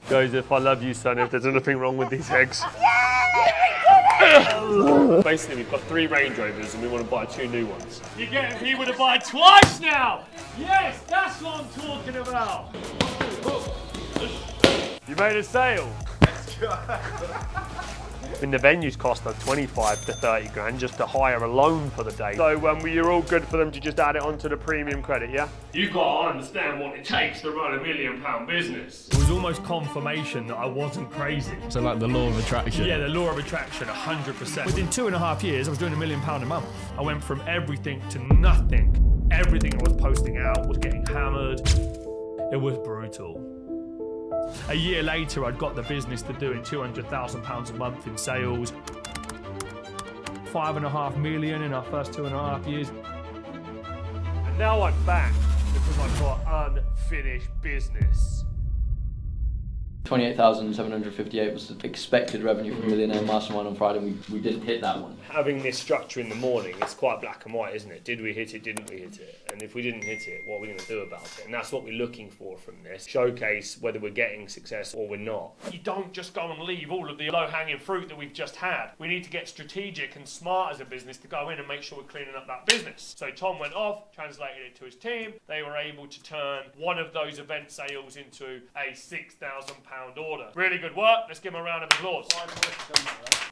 Joseph, I love you, son, if there's anything wrong with these eggs. Basically, we've got 3 Range Rovers and we want to buy 2 new ones. You're getting people to buy twice now! Yes, that's what I'm talking about! You made a sale? I mean, the venues cost us 25 to 30 grand just to hire alone for the day. So you're all good for them to just add it onto the premium credit, yeah? You've got to understand what it takes to run a £1 million business. It was almost confirmation that I wasn't crazy. So like the law of attraction? Yeah, the law of attraction, 100%. Within 2.5 years, I was doing £1 million a month. I went from everything to nothing. Everything I was posting out was getting hammered. It was brutal. A year later, I'd got the business to doing £200,000 a month in sales. 5.5 million in our first 2.5 years. And now I'm back because I've got unfinished business. 28,758 was the expected revenue from Millionaire Mastermind on Friday. We didn't hit that one. Having this structure in the morning, it's quite black and white, isn't it? Did we hit it, didn't we hit it? And if we didn't hit it, what are we going to do about it? And that's what we're looking for from this. Showcase whether we're getting success or we're not. You don't just go and leave all of the low-hanging fruit that we've just had. We need to get strategic and smart as a business to go in and make sure we're cleaning up that business. So Tom went off, translated it to his team. They were able to turn one of those event sales into a £6,000 order. Really good work. Let's give him a round of applause.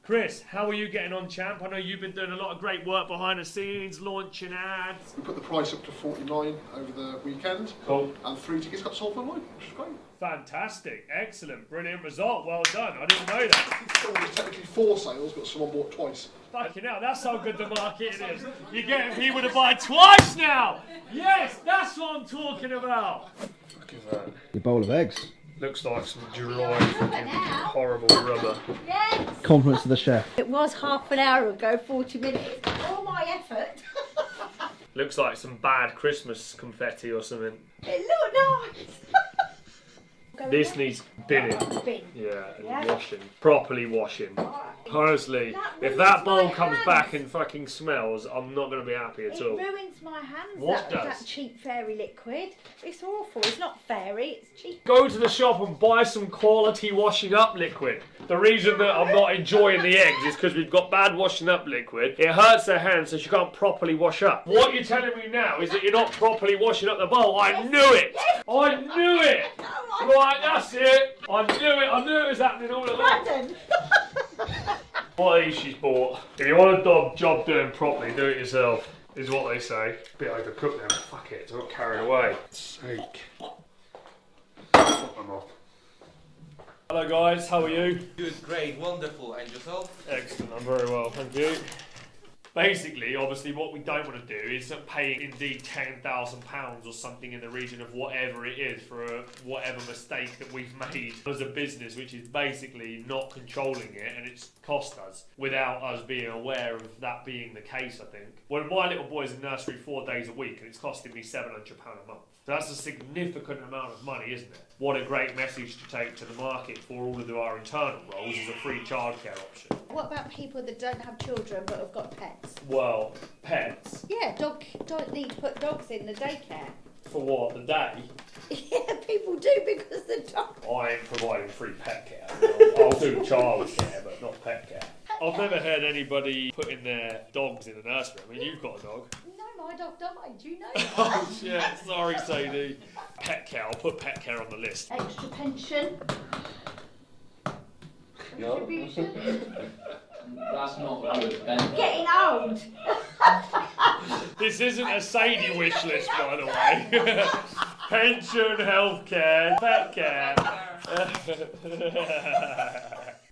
Chris, how are you getting on, champ? I know you've been doing a lot of great work behind the scenes, launching ads. We put the price up to 49 over the weekend. Cool. And 3 tickets got sold online, which is great. Fantastic. Excellent. Brilliant result. Well done. I didn't know that. It's technically 4 sales, but someone bought twice. Fucking hell, that's how good the market is. You're getting people to buy twice now. Yes, that's what I'm talking about. Fuck is that? Your bowl of eggs. Looks like some dry, fucking horrible rubber. Yes. Compliments to the chef. It was half an hour ago, 40 minutes. All my effort. Looks like some bad Christmas confetti or something. It looked nice. This needs binning. Yeah, and washing. Properly washing. Honestly, if that bowl comes back and fucking smells, I'm not going to be happy at all. It ruins my hands, What does? that cheap fairy liquid. It's awful. It's not fairy, it's cheap. Go to the shop and buy some quality washing up liquid. The reason that I'm not enjoying the eggs is because we've got bad washing up liquid. It hurts her hands so she can't properly wash up. What you're telling me now is that you're not properly washing up the bowl. I knew it! I knew it! Right, that's it! I knew it was happening all along. What are these she's bought? If you want a job doing properly, do it yourself, is what they say. Bit overcooked then, fuck it, I got carried away. Sake. Fuck them off. Hello guys, how are you? Good, great, wonderful, and yourself? Excellent, I'm very well, thank you. Basically, obviously, what we don't want to do is pay Indeed £10,000 or something in the region of whatever it is for whatever mistake that we've made as a business, which is basically not controlling it, and it's cost us without us being aware of that being the case, I think. Well, my little boy's in nursery 4 days a week, and it's costing me £700 a month. So that's a significant amount of money, isn't it? What a great message to take to the market for all of our internal roles is a free childcare option. What about people that don't have children but have got pets? Well, pets. Yeah, don't need to put dogs in the daycare. For what, the day? Yeah, people do because the dog. I ain't providing free pet care. I'll do child care, but not pet care. I've never heard anybody putting their dogs in a nursery. I mean, you've got a dog. No, my dog died. Do you know that? Oh shit, sorry Sadie. Pet care, I'll put pet care on the list. Extra pension. Contribution. That's not good. Getting old. This isn't a Sadie wish list, by the way. Pension, healthcare, pet care.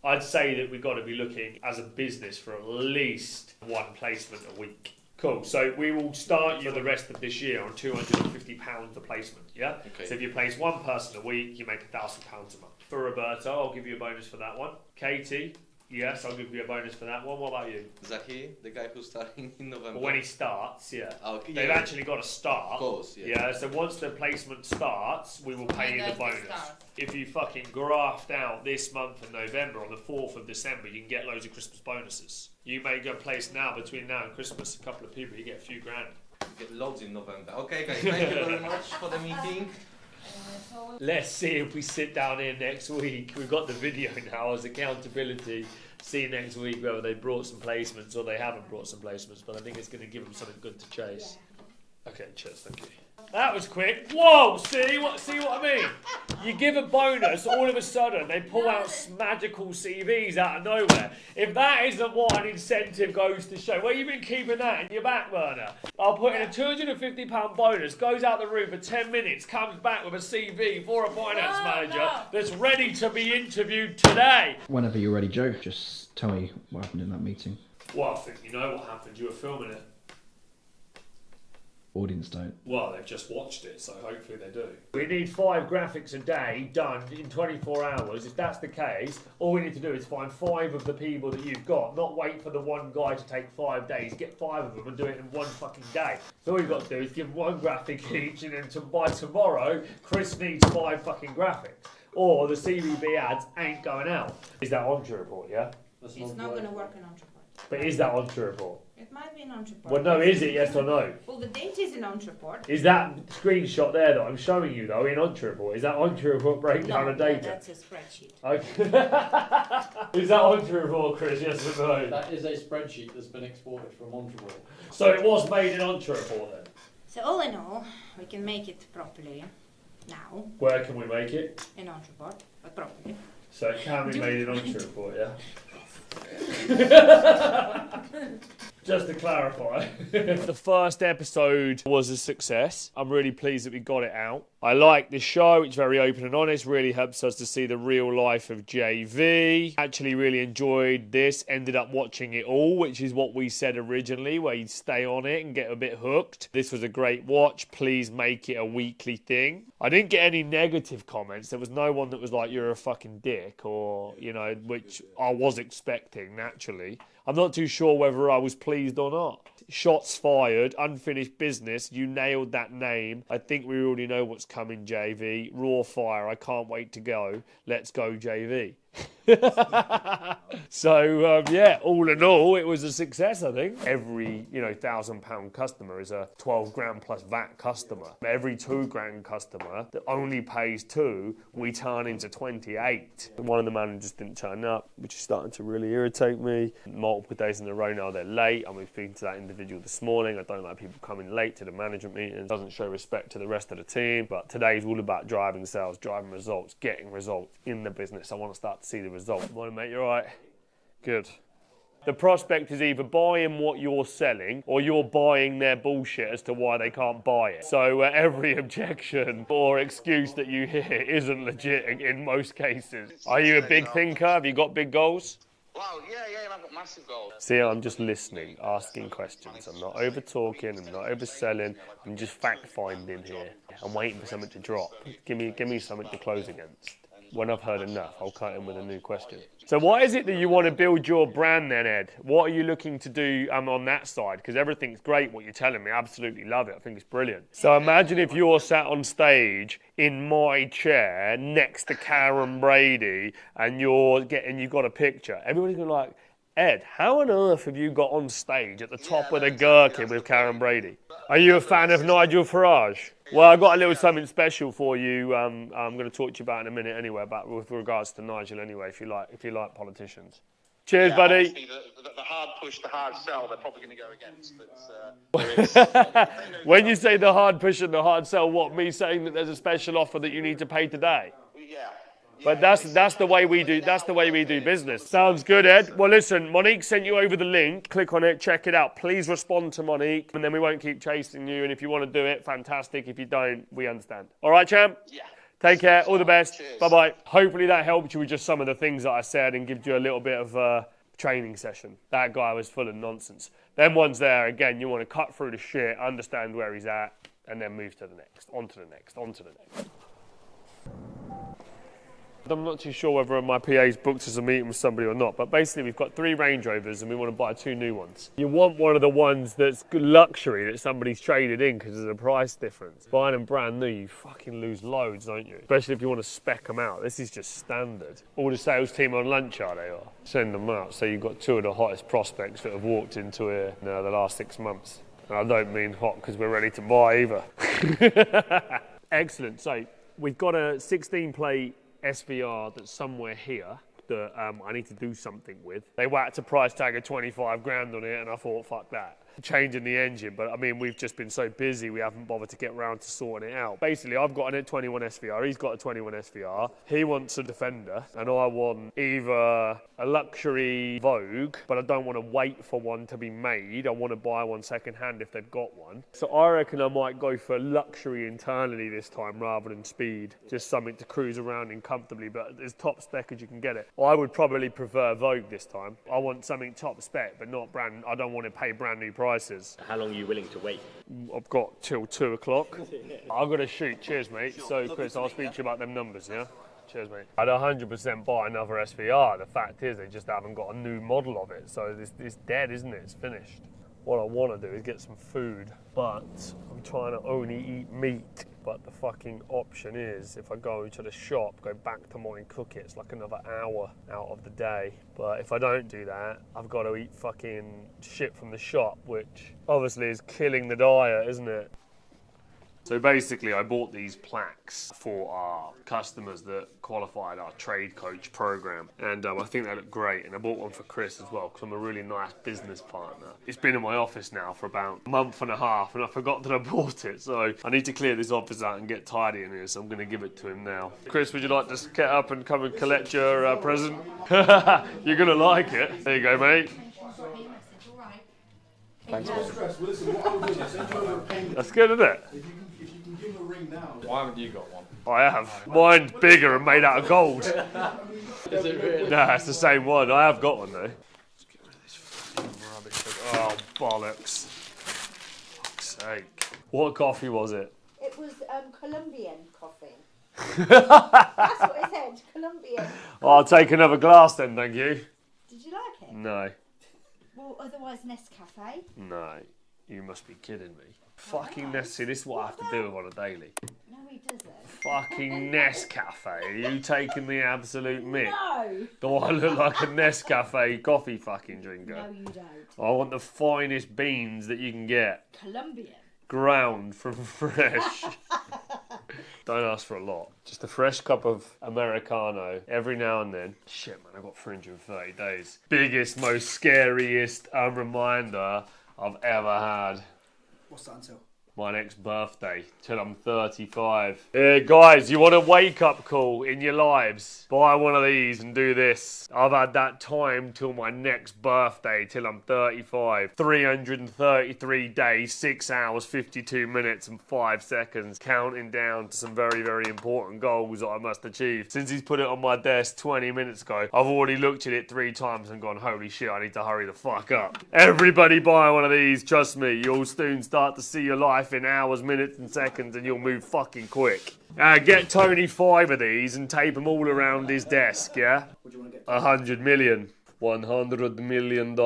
I'd say that we've got to be looking as a business for at least 1 placement a week. Cool, so we will start you for the rest of this year on £250 a placement, yeah? Okay. So if you place 1 person a week, you make £1,000 a month. For Roberto, I'll give you a bonus for that one. Katie, yes, I'll give you a bonus for that one. What about you? Zahir, the guy who's starting in November. When he starts, yeah. Okay, They've actually got to start. Of course, yeah. Yeah, so once the placement starts, we will pay you the bonus. If you fucking graft out this month of November, on the 4th of December, you can get loads of Christmas bonuses. You may go place now, between now and Christmas, a couple of people, you get a few grand. You get loads in November. Okay, guys, thank you very much for the meeting. Let's see if we sit down here next week. We've got the video now as accountability. See next week whether they brought some placements or they haven't brought some placements. But I think it's going to give them something good to chase. Okay, cheers, thank you. That was quick. Whoa, see what I mean? You give a bonus, all of a sudden they pull out magical CVs out of nowhere. If that isn't what an incentive goes to show, where you been keeping that in your back burner? I'll put in a £250 bonus, goes out the room for 10 minutes, comes back with a CV for a finance manager that's ready to be interviewed today. Whenever you're ready, Joe, just tell me what happened in that meeting. Well, I think you know what happened. You were filming it. Audience don't. Well, they've just watched it, so hopefully they do. We need 5 graphics a day done in 24 hours. If that's the case, all we need to do is find 5 of the people that you've got, not wait for the one guy to take 5 days. Get 5 of them and do it in one fucking day. So all you've got to do is give 1 graphic each, and then by tomorrow, Chris needs 5 fucking graphics. Or the CVB ads ain't going out. Is that Entre Report, yeah? It's not going to work in Entre Report. But is that Entre Report? It might be an Entre Report. Well, no, is it yes or no? Well, the date is in Entre Report. Is that screenshot there that I'm showing you though in Entre Report? Is that Entre Report breakdown of data? No, that's a spreadsheet. Okay. Is that Entre Report, Chris? Yes or no? That is a spreadsheet that's been exported from Entre. So it was made in Entre Report then? So all in all, we can make it properly now Where can we make it? in Entre Report, but properly. So it can be made in Entre Report, yeah? Just to clarify. The first episode was a success. I'm really pleased that we got it out. I like the show. It's very open and honest. Really helps us to see the real life of JV. Actually really enjoyed this. Ended up watching it all, which is what we said originally, where you'd stay on it and get a bit hooked. This was a great watch. Please make it a weekly thing. I didn't get any negative comments. There was no one that was like, you're a fucking dick, or, you know, which I was expecting, naturally. I'm not too sure whether I was pleased or not. Shots fired, unfinished business. You nailed that name. I think we already know what's coming, JV. Raw fire. I can't wait to go. Let's go, JV. So yeah, all in all, it was a success. I think every £1,000 customer is a 12 grand plus VAT customer. Every 2 grand customer that only pays 2, we turn into 28. One of the managers didn't turn up, which is starting to really irritate me. Multiple days in a row now they're late. I'm speaking to that individual this morning. I don't like people coming late to the management meeting. It doesn't show respect to the rest of the team. But today is all about driving sales, driving results, getting results in the business. I want to start to see the results. Morning, mate, you all right? Good. The prospect is either buying what you're selling or you're buying their bullshit as to why they can't buy it. So every objection or excuse that you hear isn't legit in most cases. Are you a big thinker? Have you got big goals? Wow, yeah, I've got massive goals. See, I'm just listening, asking questions. I'm not over-talking, I'm not overselling, I'm just fact-finding here. I'm waiting for something to drop. Give me something to close against. When I've heard enough, I'll cut in with a new question. So what is it that you want to build your brand then, Ed? What are you looking to do on that side? Because everything's great, what you're telling me. I absolutely love it. I think it's brilliant. So imagine if you're sat on stage in my chair next to Karen Brady and you've got a picture. Everybody's going to be like, Ed, how on earth have you got on stage at the top of the Gherkin with Karen Brady? Are you a fan of Nigel Farage? Well, I've got a little something special for you. I'm going to talk to you about in a minute anyway, about with regards to Nigel anyway, if you like politicians. Cheers, buddy. The hard push, the hard sell, they're probably going to go against. When you say the hard push and the hard sell, what, me saying that there's a special offer that you need to pay today? Yeah. But that's the way we do business. Sounds good, Ed. Well, listen, Monique sent you over the link. Click on it, check it out. Please respond to Monique, and then we won't keep chasing you. And if you want to do it, fantastic. If you don't, we understand. All right, champ? Yeah. Take care. All the best. Cheers. Bye-bye. Hopefully that helped you with just some of the things that I said and gives you a little bit of a training session. That guy was full of nonsense. Them ones there, again, you want to cut through the shit, understand where he's at, and then move to the next, on to the next, on to the next. I'm not too sure whether my PA's booked us a meeting with somebody or not, but basically we've got 3 Range Rovers and we want to buy 2 new ones. You want one of the ones that's luxury that somebody's traded in because there's a price difference. Buying them brand new, you fucking lose loads, don't you? Especially if you want to spec them out. This is just standard. All the sales team on lunch are they? Send them out. So you've got 2 of the hottest prospects that have walked into here in the last 6 months. And I don't mean hot because we're ready to buy either. Excellent. So we've got a 16-plate SVR that's somewhere here that I need to do something with. They whacked a price tag of 25 grand on it, and I thought, fuck that. Changing the engine, but I mean, we've just been so busy, we haven't bothered to get around to sorting it out. Basically, I've got an 21 SVR, he's got a 21 SVR, he wants a Defender, and I want either a luxury Vogue, but I don't want to wait for one to be made, I want to buy one second hand if they've got one. So I reckon I might go for luxury internally this time rather than speed, just something to cruise around in comfortably, but as top spec as you can get it. I would probably prefer Vogue this time. I want something top spec, but not brand, I don't want to pay brand new prices. How long are you willing to wait? I've got till 2 o'clock. I've got to shoot. Cheers, mate. So, Chris, I'll speak to you about them numbers, yeah? Cheers, mate. I'd 100% buy another SVR. The fact is, they just haven't got a new model of it. So it's dead, isn't it? It's finished. What I want to do is get some food, but I'm trying to only eat meat. But the fucking option is, if I go to the shop, go back to mine, cook it, it's like another hour out of the day. But if I don't do that, I've got to eat fucking shit from the shop, which obviously is killing the diet, isn't it? So basically, I bought these plaques for our customers that qualified our trade coach program, and I think they look great. And I bought one for Chris as well, because I'm a really nice business partner. It's been in my office now for about a month and a half, and I forgot that I bought it. So I need to clear this office out and get tidy in here, so I'm going to give it to him now. Chris, would you like to get up and come and collect your present? You're going to like it. There you go, mate. Thanks, That's good, isn't it? Why haven't you got one? I have. Mine's bigger and made out of gold. Is it really? Nah, it's the same one. I have got one though. Let's get rid of this fucking rubbish. Oh, bollocks. Fuck's sake. What coffee was it? It was Colombian coffee. That's what it said, Colombian. I'll take another glass then, thank you. Did you like it? No. Well, otherwise Nescafe. No. You must be kidding me. Fucking Nescafe, this is what I have to do with on a daily. No, he doesn't. Fucking Nescafe, are you taking the absolute mick? No. Do I look like a Nescafe coffee fucking drinker? No, you don't. I want the finest beans that you can get. Colombian. Ground from fresh. Don't ask for a lot. Just a fresh cup of Americano every now and then. Shit, man, I've got 330 days. Biggest, most scariest reminder I've ever had. What's that until? My next birthday, till I'm 35. Guys, you want a wake-up call in your lives? Buy one of these and do this. I've had that time till my next birthday, till I'm 35. 333 days, 6 hours, 52 minutes and 5 seconds, counting down to some very, very important goals that I must achieve. Since he's put it on my desk 20 minutes ago, I've already looked at it 3 times and gone, holy shit, I need to hurry the fuck up. Everybody buy one of these, trust me. You'll soon start to see your life in hours, minutes and seconds, and you'll move fucking quick. Get Tony 5 of these and tape them all around his desk, yeah? What do you want to get? 100 million. $100 million.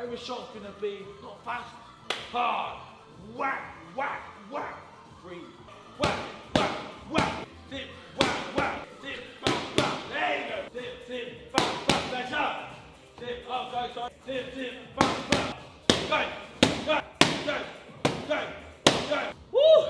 Every shot's gonna be not fast, hard. Whack, whack, whack. 3. Whack, whack, whack. Dip, whack, whack. Dip, bam, bam. There you go. Dip, dip, bam, bam. Let's up. Dip, up, go, sorry. Dip, dip, bam, bam. Go, go, go, go, go. Woo!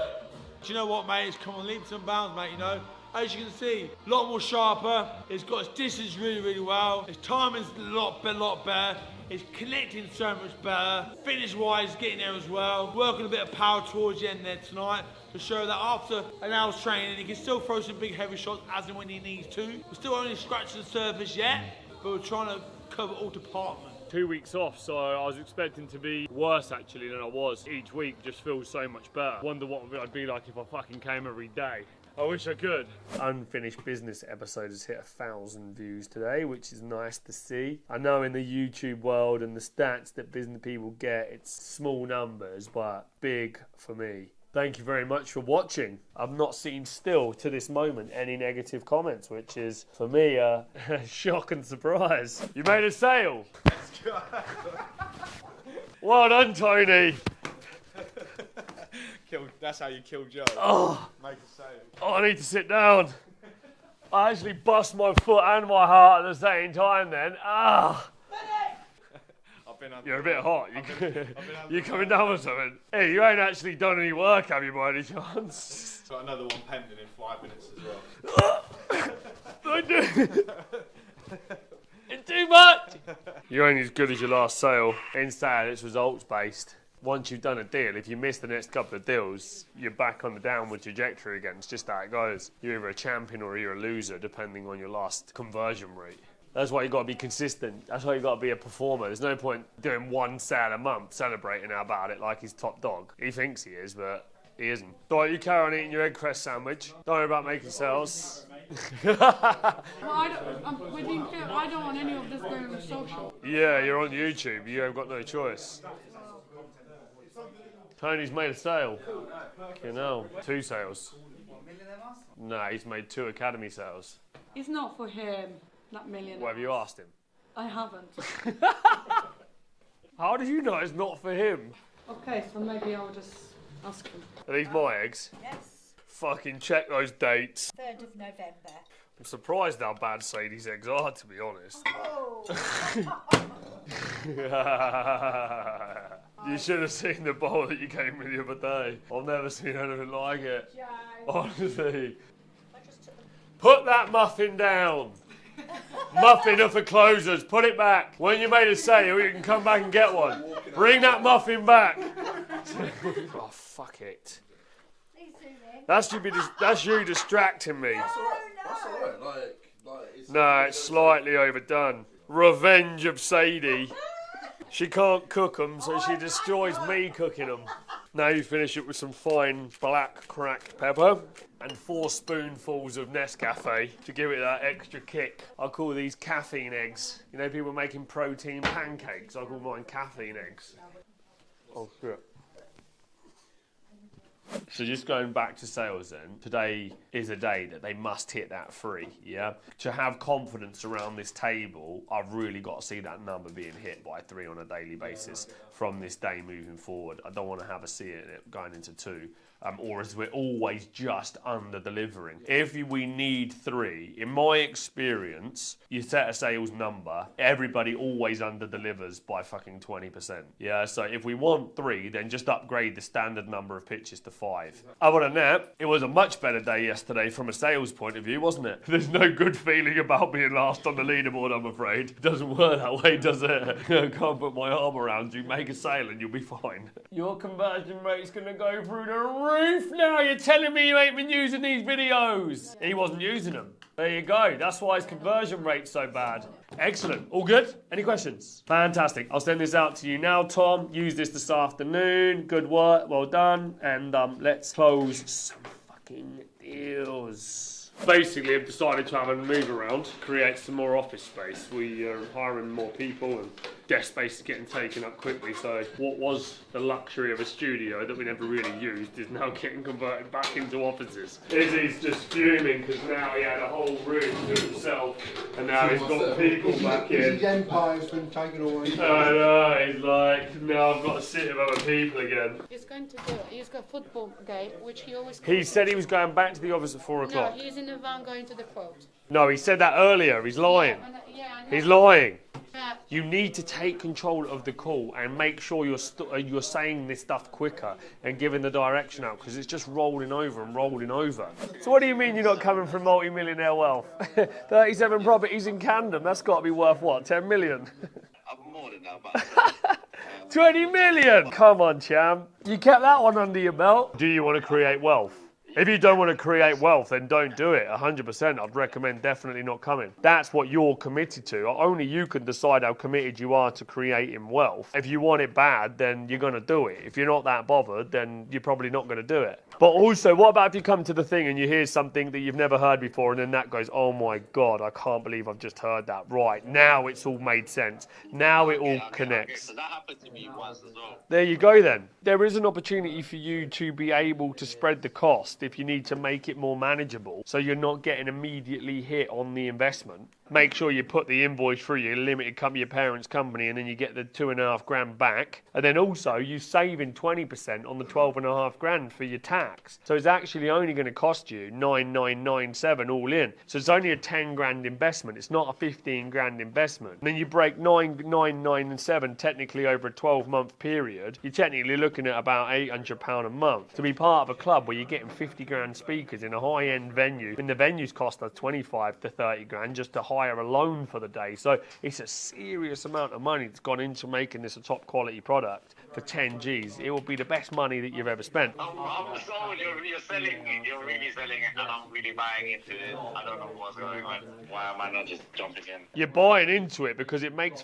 Do you know what, mate? It's come on leaps and bounds, mate, you know. As you can see, a lot more sharper. It's got its distance really, really well. Its timing's a lot better. It's connecting so much better. Finish-wise, getting there as well. Working a bit of power towards the end there tonight to show that after an hour's training, he can still throw some big heavy shots as and when he needs to. We're still only scratching the surface yet, but we're trying to cover all departments. 2 weeks off, so I was expecting to be worse actually than I was. Each week just feels so much better. Wonder what I'd be like if I fucking came every day. I wish I could. Unfinished Business episode has hit 1,000 views today, which is nice to see. I know in the YouTube world and the stats that business people get, it's small numbers, but big for me. Thank you very much for watching. I've not seen still to this moment any negative comments, which is for me a shock and surprise. You made a sale. Let's go. Well done, Tony. Killed That's how you kill Joe. Oh, Make a save. oh, I need to sit down. I actually bust my foot and my heart at the same time then. Ah. You're a bit hot. You coming down with something? Hey, you ain't actually done any work, have you, by any chance? Got another one pending in 5 minutes as well. I do. It's too much. You're only as good as your last sale. In sale, it's results based. Once you've done a deal, if you miss the next couple of deals, you're back on the downward trajectory again. It's just how it goes. You're either a champion or you're a loser, depending on your last conversion rate. That's why you've got to be consistent. That's why you've got to be a performer. There's no point doing one sale a month, celebrating about it like he's top dog. He thinks he is, but he isn't. Right, you carry on eating your egg cress sandwich. Don't worry about making sales. Well, I don't want any of this going on social. Yeah, you're on YouTube. You have got no choice. Tony's made a sale. You know, 2 sales. No, he's made 2 academy sales. It's not for him. That millionaire. What have you asked him? I haven't. How did you know it's not for him? Okay, so maybe I'll just ask him. Are these my eggs? Yes. Fucking check those dates. 3rd of November. I'm surprised how bad Sadie's eggs are, to be honest. Oh. You should have seen the bowl that you gave me the other day. I've never seen anything like it. Honestly. Put that muffin down. Muffin are for closers. Put it back. When you made a sale, you can come back and get one. Bring that muffin back. Oh, fuck it. That's you distracting me. That's alright. No, it's slightly overdone. Revenge of Sadie. She can't cook them, so she destroys me cooking them. Now you finish it with some fine black cracked pepper and 4 spoonfuls of Nescafe to give it that extra kick. I call these caffeine eggs. You know, people making protein pancakes. I call mine caffeine eggs. Oh, shit. So just going back to sales then, today is a day that they must hit that 3, yeah? To have confidence around this table, I've really got to see that number being hit by 3 on a daily basis from this day moving forward. I don't want to have a see in it going into 2. Or as we're always just under-delivering. If we need 3, in my experience, you set a sales number, everybody always under-delivers by fucking 20%. Yeah, so if we want 3, then just upgrade the standard number of pitches to 5. Other than that, it was a much better day yesterday from a sales point of view, wasn't it? There's no good feeling about being last on the leaderboard, I'm afraid. It doesn't work that way, does it? I can't put my arm around you, make a sale and you'll be fine. Your conversion rate's gonna go through the roof now. You're telling me you ain't been using these videos. He wasn't using them. There you go. That's why his conversion rate's so bad. Excellent. All good? Any questions? Fantastic. I'll send this out to you now, Tom. Use this afternoon. Good work. Well done. And let's close some fucking deals. Basically, I've decided to have a move around, create some more office space. We are hiring more people and desk space is getting taken up quickly. So what was the luxury of a studio that we never really used is now getting converted back into offices. Izzy's just fuming because now he had a whole room to himself and now he's got people back in. His empire's been taken away. I know, he's like, now I've got to sit with other people again. He's going to do it. He's got a football game, which he always... He said he was going back to the office at 4 o'clock. No, he's in the van going to the quote. No, he said that earlier. He's lying. He's lying. You need to take control of the call and make sure you're saying this stuff quicker and giving the direction out because it's just rolling over and rolling over. So what do you mean you're not coming from multi-millionaire wealth? 37 properties in Camden. That's got to be worth what? 10 million? I'm more than that, but 20 million. Come on, champ. You kept that one under your belt. Do you want to create wealth? If you don't want to create wealth, then don't do it. 100%. I'd recommend definitely not coming. That's what you're committed to. Only you can decide how committed you are to creating wealth. If you want it bad, then you're going to do it. If you're not that bothered, then you're probably not going to do it. But also, what about if you come to the thing and you hear something that you've never heard before and then that goes, oh my God, I can't believe I've just heard that. Right, now it's all made sense. Now it all connects. So that happened to me once as well. There you go then. There is an opportunity for you to be able to spread the cost. cost if you need to make it more manageable so you're not getting immediately hit on the investment. Make sure you put the invoice through your limited company, your parent's company, and then you get the 2.5 grand back. And then also you saving 20% on the 12.5 grand for your tax. So it's actually only going to cost you 9,997 all in. So it's only a 10 grand investment. It's not a 15 grand investment. And then you break 9,997 technically over a 12-month period. You're technically looking at about £800 a month to be part of a club where you're getting 50 grand speakers in a high-end venue. And the venues cost us 25 to 30 grand just to hire alone for the day. So it's a serious amount of money that's gone into making this a top quality product for 10 G's. It will be the best money that you've ever spent. I'm sold. You're selling me. You're really selling it, and I'm really buying into it. I don't know what's going on. Why am I not just jumping in? You're buying into it because it makes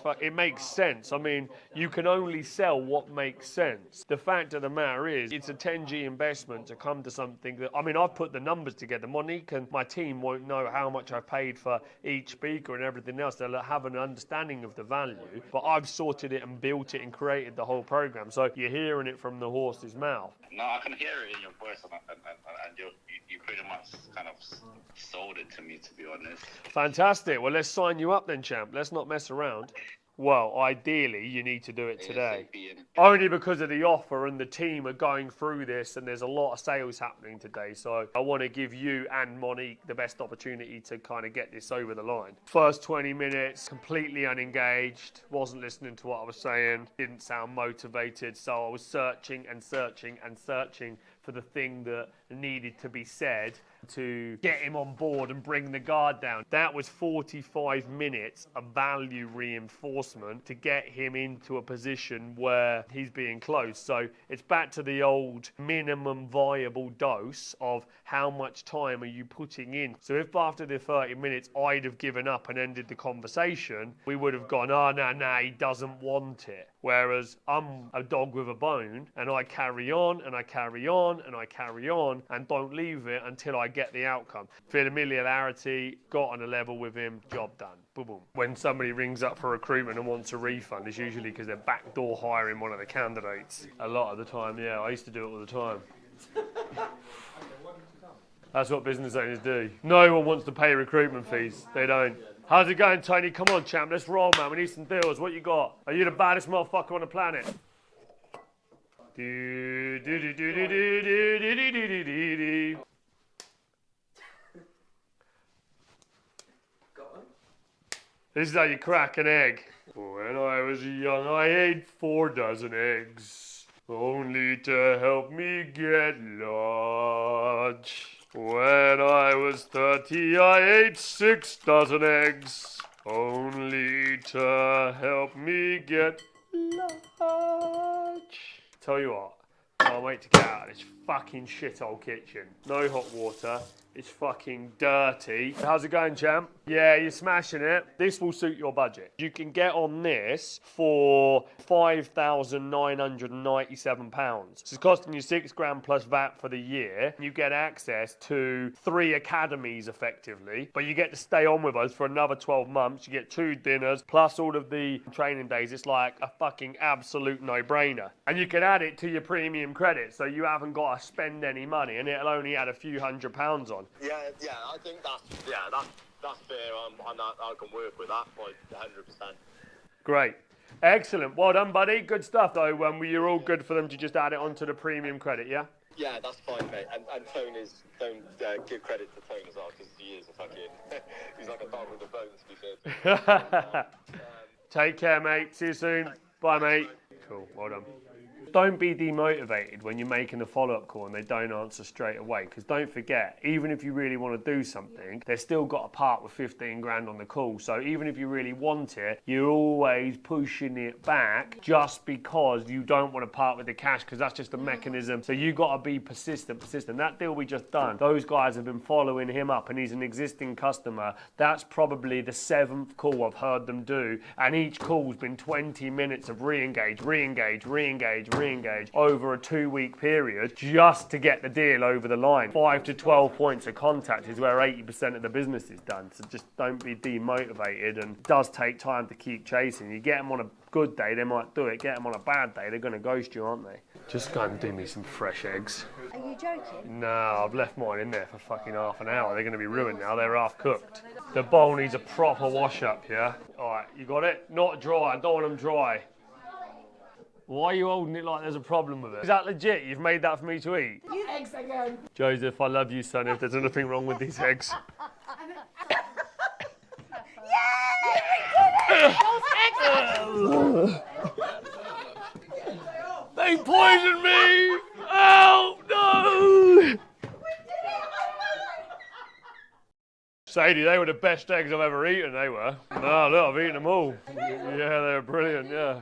sense. I mean, you can only sell what makes sense. The fact of the matter is, it's a 10G investment to come to something that, I mean, I've put the numbers together. Monique and my team won't know how much I've paid for each speaker and everything else. They'll have an understanding of the value, but I've sorted it and built it and created the whole program. So you're hearing it from the horse's mouth. No, I can hear it in your voice, and you pretty much kind of sold it to me, to be honest. Fantastic. Well, let's sign you up then, champ. Let's not mess around. Well, ideally, you need to do it today. Only because of the offer and the team are going through this and there's a lot of sales happening today. So I want to give you and Monique the best opportunity to kind of get this over the line. First 20 minutes, completely unengaged, wasn't listening to what I was saying, didn't sound motivated. So I was searching and searching and searching for the thing that needed to be said to get him on board and bring the guard down. That was 45 minutes of value reinforcement to get him into a position where he's being closed. So it's back to the old minimum viable dose of how much time are you putting in. So if after the 30 minutes I'd have given up and ended the conversation, we would have gone, oh, no, he doesn't want it. Whereas I'm a dog with a bone and I carry on and I carry on and I carry on and don't leave it until I get the outcome. Familiarity, got on a level with him, job done. Boom, boom. When somebody rings up for recruitment and wants a refund, it's usually because they're backdoor hiring one of the candidates. A lot of the time, yeah, I used to do it all the time. That's what business owners do. No one wants to pay recruitment fees. They don't. How's it going, Tony? Come on, champ. Let's roll, man. We need some deals. What you got? Are you the baddest motherfucker on the planet? This is how you crack an egg. When I was young, I ate 4 dozen eggs, only to help me get large. When I was 30, I ate 6 dozen eggs, only to help me get large. Tell you what, can't wait to get out of this fucking shithole kitchen. No hot water. It's fucking dirty. How's it going, champ? Yeah, you're smashing it. This will suit your budget. You can get on this for £5,997. It's costing you £6 plus VAT for the year. You get access to 3 academies effectively, but you get to stay on with us for another 12 months. You get 2 dinners plus all of the training days. It's like a fucking absolute no-brainer. And you can add it to your premium credit, so you haven't got to spend any money, and it'll only add a few £100s on. Yeah, I think that's fair. I can work with that, like 100%. Great. Excellent. Well done, buddy. Good stuff, though. You're all good for them to just add it onto the premium credit, yeah? Yeah, that's fine, mate. And Tone give credit to Tone as well, because he is a fucking, he's like a dog with a bone, to be fair. Take care, mate. See you soon. Bye, mate. Cool. Well done. Don't be demotivated when you're making a follow-up call and they don't answer straight away, because don't forget, even if you really want to do something, they've still got to part with 15 grand on the call. So even if you really want it, you're always pushing it back just because you don't want to part with the cash, because that's just a mechanism. So you got to be persistent. That deal we just done, those guys have been following him up and he's an existing customer. That's probably the 7th call I've heard them do, and each call's been 20 minutes of re-engage over a 2-week period just to get the deal over the line. 5 to 12 points of contact is where 80% of the business is done. So just don't be demotivated, and it does take time to keep chasing. You get them on a good day, they might do it. Get them on a bad day, they're going to ghost you, aren't they? Just go and do me some fresh eggs. Are you joking? No, I've left mine in there for fucking half an hour. They're going to be ruined now. They're half cooked. The bowl needs a proper wash up, yeah? Alright, you got it? Not dry. I don't want them dry. Why are you holding it like there's a problem with it? Is that legit? You've made that for me to eat? Eggs again. Joseph, I love you, son, if there's anything wrong with these eggs. They poisoned me! Oh, no! Sadie, they were the best eggs I've ever eaten, they were. No, look, I've eaten them all. Yeah, they were brilliant, yeah.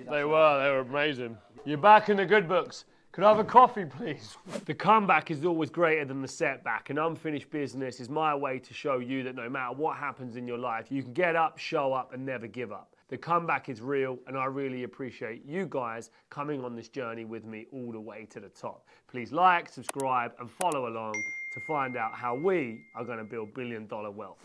They were amazing. You're back in the good books. Could I have a coffee, please? The comeback is always greater than the setback. An unfinished business is my way to show you that no matter what happens in your life, you can get up, show up, and never give up. The comeback is real, and I really appreciate you guys coming on this journey with me all the way to the top. Please like, subscribe, and follow along to find out how we are going to build billion-dollar wealth.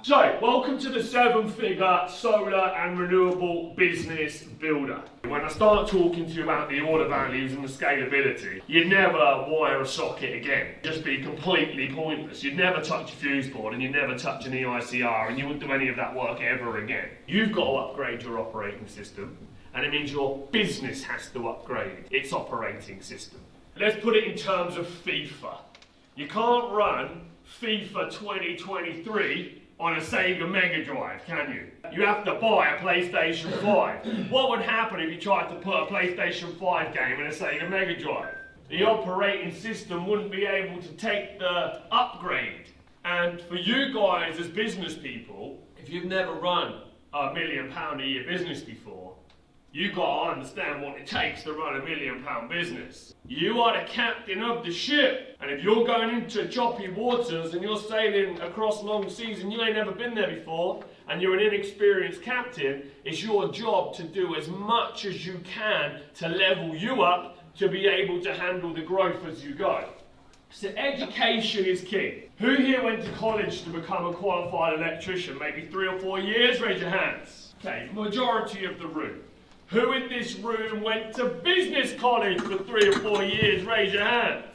So, welcome to the 7-figure solar and renewable business builder. When I start talking to you about the order values and the scalability, you'd never wire a socket again. Just be completely pointless. You'd never touch a fuse board and you'd never touch an EICR and you wouldn't do any of that work ever again. You've got to upgrade your operating system, and it means your business has to upgrade its operating system. Let's put it in terms of FIFA. You can't run FIFA 2023 on a Sega Mega Drive, can you? You have to buy a PlayStation 5. What would happen if you tried to put a PlayStation 5 game in a Sega Mega Drive? The operating system wouldn't be able to take the upgrade. And for you guys as business people, if you've never run a £1 million a year business before, you've got to understand what it takes to run a £1 million business. You are the captain of the ship. And if you're going into choppy waters and you're sailing across long seas and you ain't never been there before, and you're an inexperienced captain, it's your job to do as much as you can to level you up to be able to handle the growth as you go. So education is key. Who here went to college to become a qualified electrician? Maybe 3 or 4 years? Raise your hands. Okay, majority of the room. Who in this room went to business college for 3 or 4 years? Raise your hands.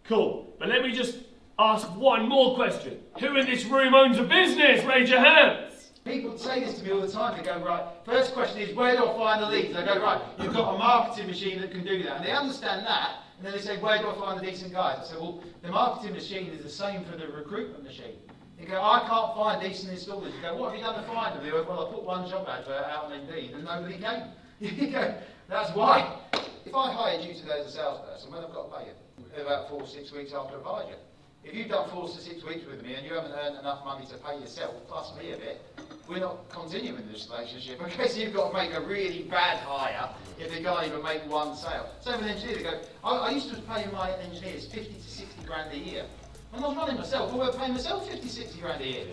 Cool. But let me just ask one more question. Who in this room owns a business? Raise your hands. People say this to me all the time. They go, right, first question is, where do I find the leads? I go, right, you've got a marketing machine that can do that. And they understand that. And then they say, where do I find the decent guys? I say, well, the marketing machine is the same for the recruitment machine. You go, I can't find decent installers. You go, what have you done to find them? They go, well, I put one job advert out on Indeed and nobody came. You go, that's why. If I hired you today as a salesperson, when I've got to pay you? About 4 or 6 weeks after I've hired you. If you've done 4 to 6 weeks with me and you haven't earned enough money to pay yourself, plus me a bit, we're not continuing this relationship. Okay, so you've got to make a really bad hire if they can't even make one sale. Same with engineers. They go, I used to pay my engineers 50 to 60 grand a year. When I was running myself, I was paying myself 50, 60 grand a year.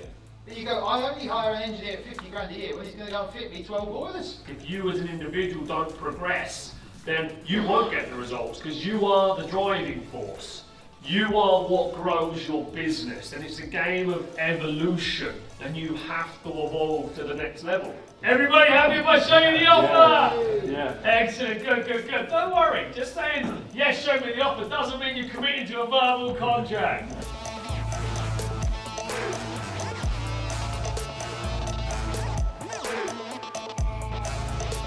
Then you go, I only hire an engineer at 50 grand a year when he's going to go and fit me 12 boilers. If you as an individual don't progress, then you won't get the results because you are the driving force. You are what grows your business, and it's a game of evolution, and you have to evolve to the next level. Everybody happy if I show you the offer? Yeah. Excellent, good, good, good. Don't worry, just saying yes, show me the offer doesn't mean you're committing to a verbal contract.